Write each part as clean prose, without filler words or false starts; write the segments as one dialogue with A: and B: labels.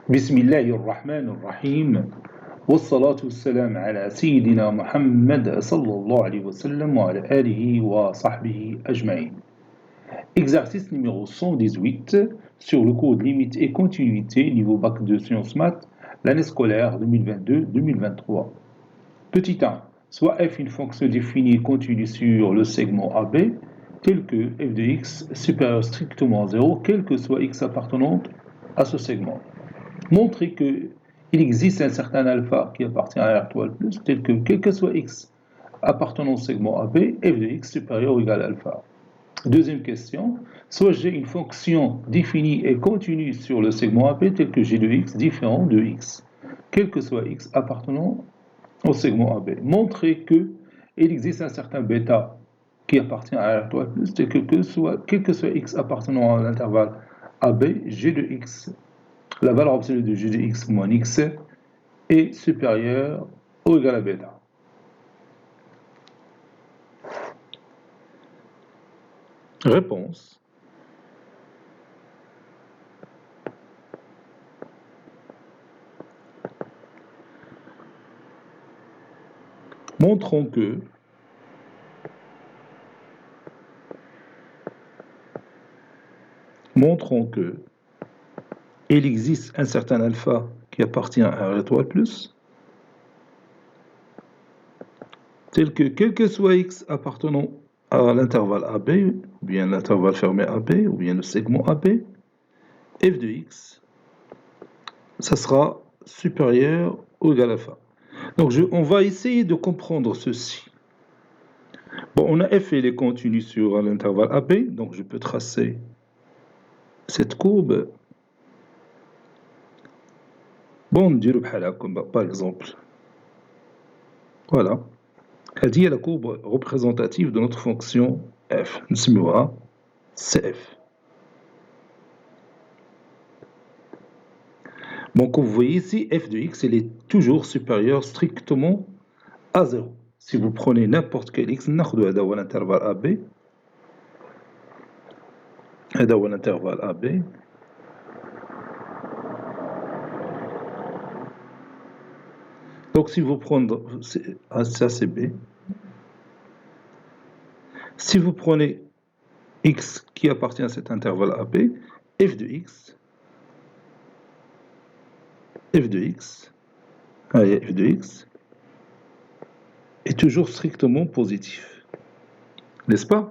A: بسم الله الرحمن الرحيم والصلاة والسلام على سيدنا محمد صلى الله عليه وسلم وعلى آله وصحبه أجمعين. Exercice numéro 118 sur le cours de limite et continuité niveau bac de sciences maths, l'année scolaire 2022-2023. Petit 1. Soit f une fonction définie et continue sur le segment AB, tel que f de x supérieur strictement à 0, quel que soit x appartenant à ce segment. Montrer qu'il existe un certain alpha qui appartient à R étoile plus, tel que quel que soit x appartenant au segment AB, f de x supérieur ou égal à alpha. Deuxième question, soit j'ai une fonction définie et continue sur le segment AB, tel que g de x différent de x, quel que soit x appartenant au segment AB. Montrer qu'il existe un certain bêta qui appartient à R étoile plus, tel que quel que soit x appartenant à l'intervalle AB, g de x, la valeur absolue de g de x moins x est supérieure ou égale à bêta. Réponse. Montrons que il existe un certain alpha qui appartient à R étoile plus, tel que quel que soit x appartenant à l'intervalle AB, ou bien l'intervalle fermé AB, ou bien le segment AB, f de x, ça sera supérieur ou égal à alpha. Donc on va essayer de comprendre ceci. Bon, on a f et il est continu sur l'intervalle AB, donc je peux tracer cette courbe. Bon, نديرو بحال هكا par exemple. Voilà. هذه هي la courbe représentative de notre fonction f. نسميوها CF. Bon, comme vous voyez ici, f de x, elle est toujours supérieure strictement à 0. Si vous prenez n'importe quel x, ناخذ هذا هو l'intervalle AB. هذا هو l'intervalle AB. Donc si vous prenez ça c'est B. Si vous prenez x qui appartient à cet intervalle AB, f de x est toujours strictement positif. N'est-ce pas?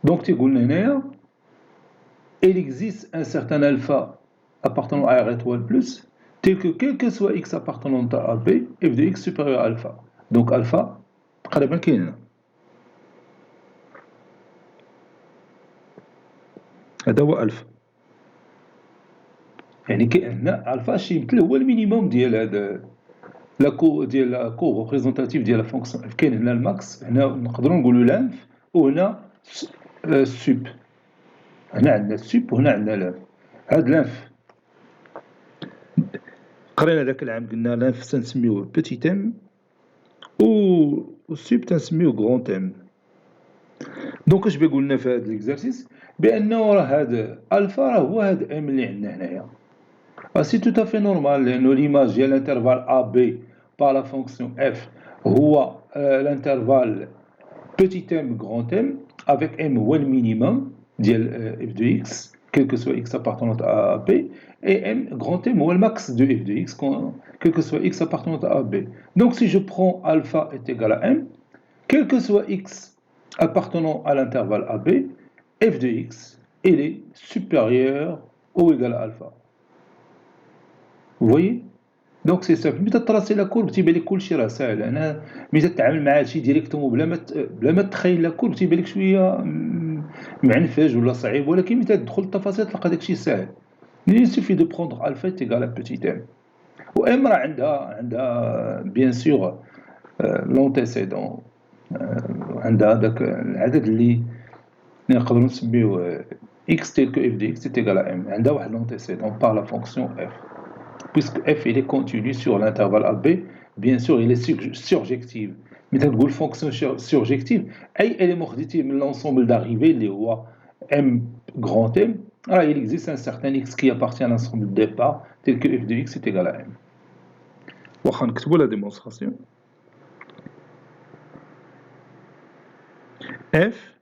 A: Donc il existe un certain alpha appartenant à R étoile plus, tel que quel que soit x appartenant à AB, f de x supérieur à alpha. Donc alpha تقريبا كاين هذا هو الفا. يعني كأن الفا شي مثل هو المينيموم ديال هذا ديال لا كو ريبريزونتاتيف ديال لا فونكسيون. كاين هنا الماكس، هنا نقدروا نقولوا لانف، وهنا السوب. هنا عندنا السوب وهنا عندنا لانف. هاد لانف قرينا ذاك العام قلنا لانف تنسميوه بيتي ام والسوب تنسميوه غرون ام. دونك اش بيقول لنا في هذا الاكزرسيس؟ بانه راه هذا الفا راه هو هذا ام اللي عندنا هنايا. C'est tout à fait normal, l'image de l'intervalle AB par la fonction f هو l'intervalle petit m grand m avec m هو le minimum ديال f de x quel que soit x appartenant à AB et m grand m هو le max de f de x quel que soit x appartenant à AB. Donc si je prends alpha est égal à m, quel que soit x appartenant à l'intervalle AB, f de x il est supérieur ou égal à alpha. Vous voyez? Donc c'est simple. ملي تطراسي لا كورب تيبان لك كلشي راه ساهل. انا ملي تتعامل مع هادشي ديريكتومون بلا ما تخيل لا كورب تيبان لك شويه معنفج ولا صعيب، ولكن ملي تدخل التفاصيل تلقى داكشي ساهل. Il suffit de prendre alpha est égal à petit m. و m راه عندها بيان سور لونتيسيدون، عندها داك العدد اللي نقدروا نسميوه x tel que f de x est égal à m. عندها واحد لونتيسيدون par la fonction f. Puisque f il est continu sur l'intervalle AB, bien sûr il est surjective. Mais tu as fonction surjective, أي élément خديتيه من l'ensemble d'arrivée اللي هو m grand M Ah, il existe un certain x qui appartient à l'ensemble de départ, tel que f de x est égal à m. On va écrire la démonstration. F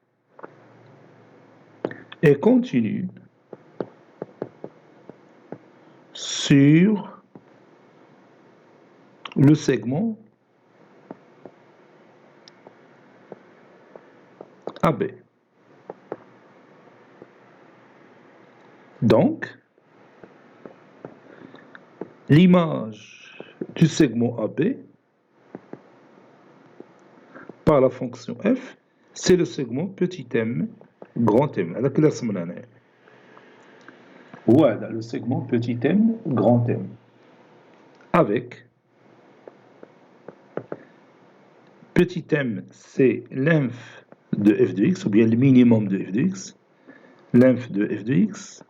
A: est continu sur le segment AB. Donc, l'image du segment AB par la fonction f, c'est le segment petit m, grand M. هذاك اللي رسمنا هنايا. وهذا le segment petit m, grand M. Avec petit m, c'est l'inf de f de x, ou bien le minimum de f de x. L'inf de f de x.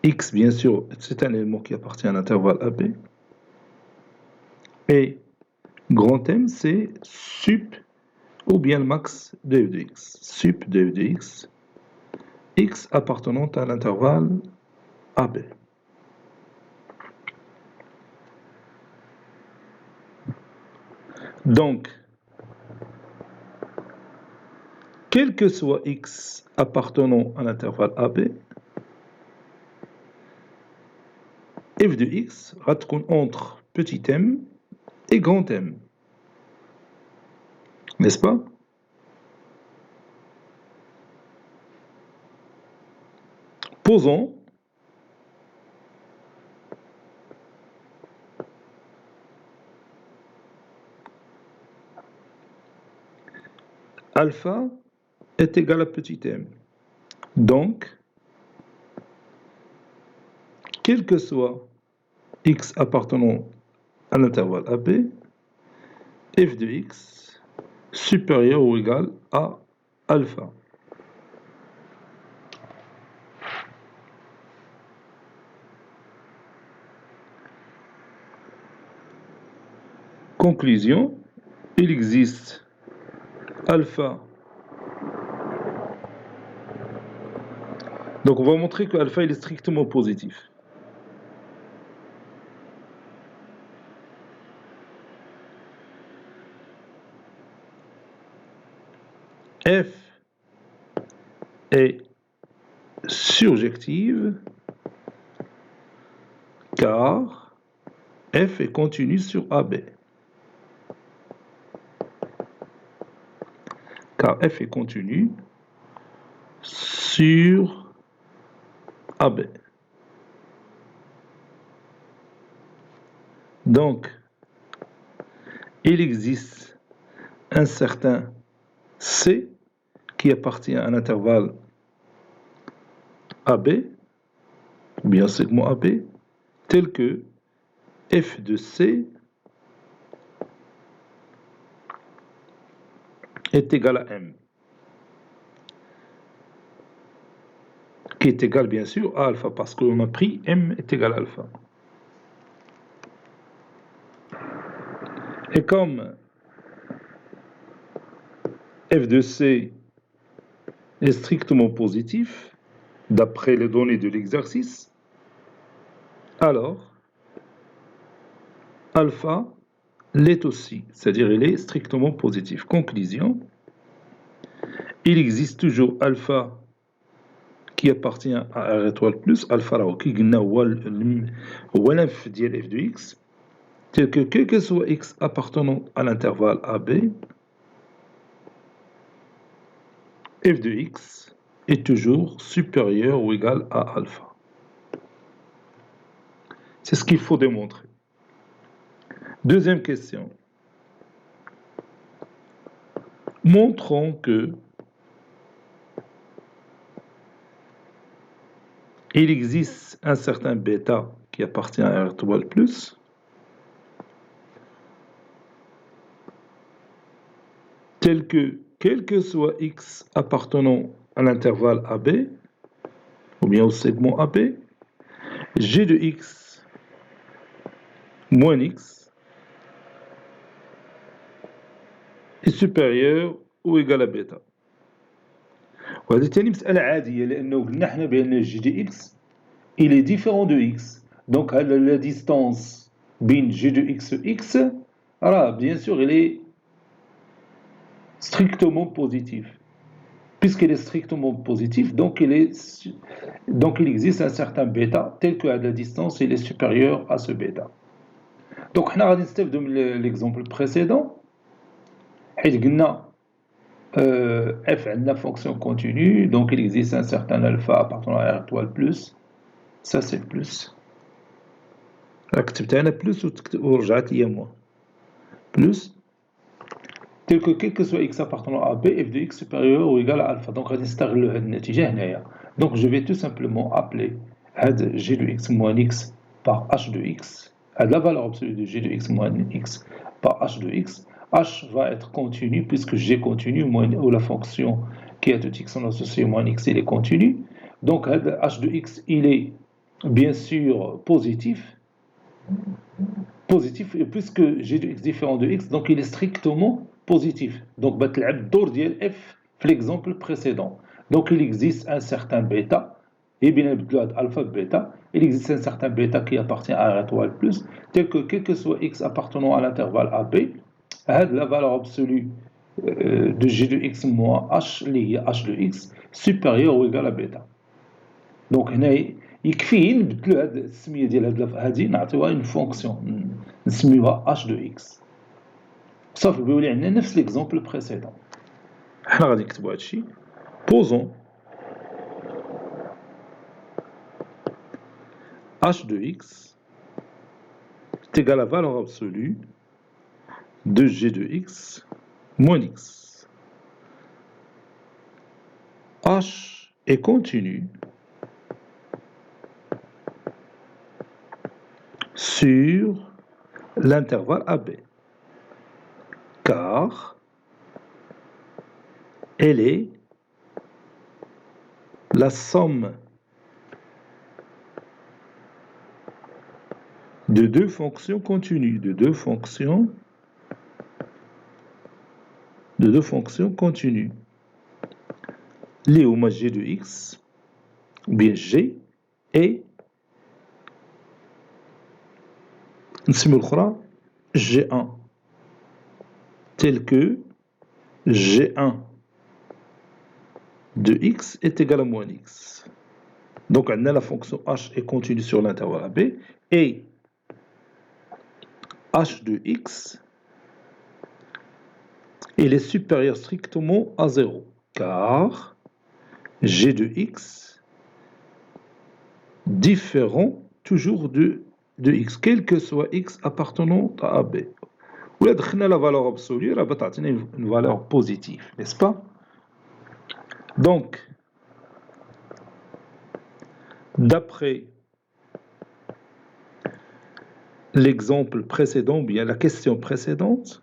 A: X, bien sûr, c'est un élément qui appartient à l'intervalle AB. Et grand M, c'est sup ou bien le max de f de x. Sup de f de x, x appartenant à l'intervalle AB. Donc, quel que soit x appartenant à l'intervalle AB, f de x va être entre petit m et grand M. N'est-ce pas? Posons alpha est égal à petit m. Donc, quel que soit x appartenant à l'intervalle AB, f de x supérieur ou égal à alpha. Conclusion, il existe alpha. Donc on va montrer que alpha il est strictement positif. F est surjective car F est continu sur AB. Car F est continu sur AB. Donc, il existe un certain C qui appartient à l'intervalle AB, ou bien segment AB, tel que f de C est égal à M, qui est égal bien sûr à alpha, parce qu'on a pris M est égal à alpha. Et comme f de C est strictement positif, d'après les données de l'exercice, alors alpha l'est aussi, c'est-à-dire il est strictement positif. Conclusion, il existe toujours alpha qui appartient à R étoile plus, alpha là, qui هو l'inf ديال f de x, tel que quel que soit x appartenant à l'intervalle AB, f de x est toujours supérieur ou égal à alpha. C'est ce qu'il faut démontrer. Deuxième question. Montrons que il existe un certain bêta qui appartient à R étoile plus, tel que quel que soit x appartenant à l'intervalle AB, ou bien au segment AB, g de x moins x est supérieur ou égal à bêta. وهذه تاني مسألة عادية لأنه قلنا حنا بأن جي دي إكس il est différent de X. Donc la distance بين G de X et X, alors bien sûr, elle est strictement positive. Puisqu'elle est strictement positive, donc il existe un certain bêta tel que à la distance il est supérieur à ce bêta. Donc on va نستخدم l'exemple précédent. حيث قلنا f عندنا fonction continue, donc il existe un certain alpha appartenant à R étoile plus. Ça c'est plus. كتبت أنا بلس ورجعت لي موان بلس tel que quel que soit x appartenant à b f de x supérieur ou égal à alpha. Donc غادي نستغلو هاد النتيجة هنايا. Donc je vais tout simplement appeler هاد g de x moins x par h de x, à la valeur absolue de g de x moins x par h de x. H va être continu puisque g continu ou la fonction qui a tout x en associé moins x il est continu. Donc h de x il est bien sûr positif et puisque g de x différent de x, donc il est strictement positif. Donc بتلعب الدور ديال f في l'exemple précédent. Donc il existe un certain bêta et bien نبدلو هاد alpha bêta, il existe un certain bêta qui appartient à R étoile plus, tel que quel que soit x appartenant à l'intervalle AB, la valeur absolue de g de x moins h اللي هي h de x supérieure ou égale à bêta. Donc هنا يكفي نبدلو هاد السميه ديال هادي نعطيوها اون فونكسيون نسميوها h de x. صافي بيولي عندنا نفس ليكزومبل بريسيدون. حنا غادي نكتبو هادشي. Posons h de x est égal à la valeur absolue de g de x moins x. H est continu sur l'intervalle AB, car elle est la somme de deux fonctions continues, de deux fonctions continues. Les هما g de x, ou bien g, et نسميو الأخرى g1, tel que g1 de x est égal à moins x. Donc on a la fonction h est continue sur l'intervalle AB et h de x il est supérieur strictement à 0 car g de x différent toujours de x quel que soit x appartenant à AB. ولا دخلنا la valeur absolue راه بتعطينا une valeur positive, n'est-ce pas? Donc d'après l'exemple précédent, ou bien la question précédente,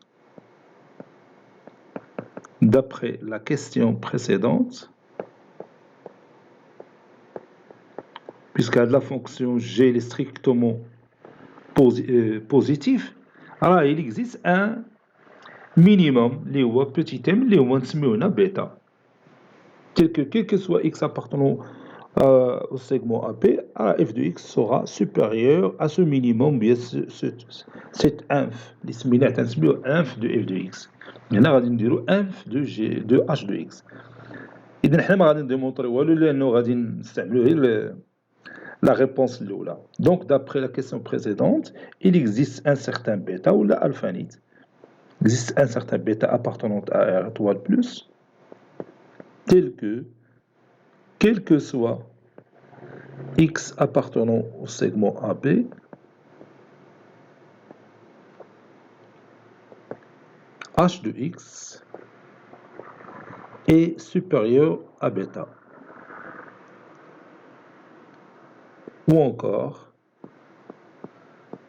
A: puisque la fonction g est strictement positif, alors il existe un minimum, اللي هو petit m, اللي هو نسميوه هنا بيتا, tel que quel que soit x appartenant au segment AP, f de x sera supérieur à ce minimum, bien cet inf, اللي سميناه تنسميوه inf de f de x. هنا غادي نديرو inf de h de x. إذا حنا ما غادي نديمونطريو والو لأنه غادي نستعملو غير la réponse الأولى. Donc d'après la question précédente, il existe un certain bêta ou la alphanite. Il existe un certain bêta appartenant à R étoile plus, tel que quel que soit x appartenant au segment AB, h de x est supérieur à bêta. Ou encore,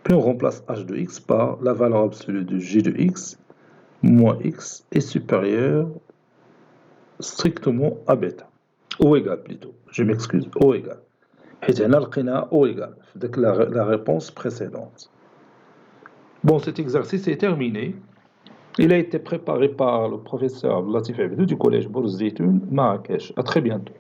A: puis on remplace h de x par la valeur absolue de g de x moins x est supérieur strictement à bêta. Ou égal plutôt, je m'excuse, ou égal. حيت هنا لقينا ou égal في la réponse précédente. Bon, cet exercice est terminé. Il a été préparé par le professeur Abdelatif Abdou du collège Bourz Zitoun, Marrakech. À très bientôt.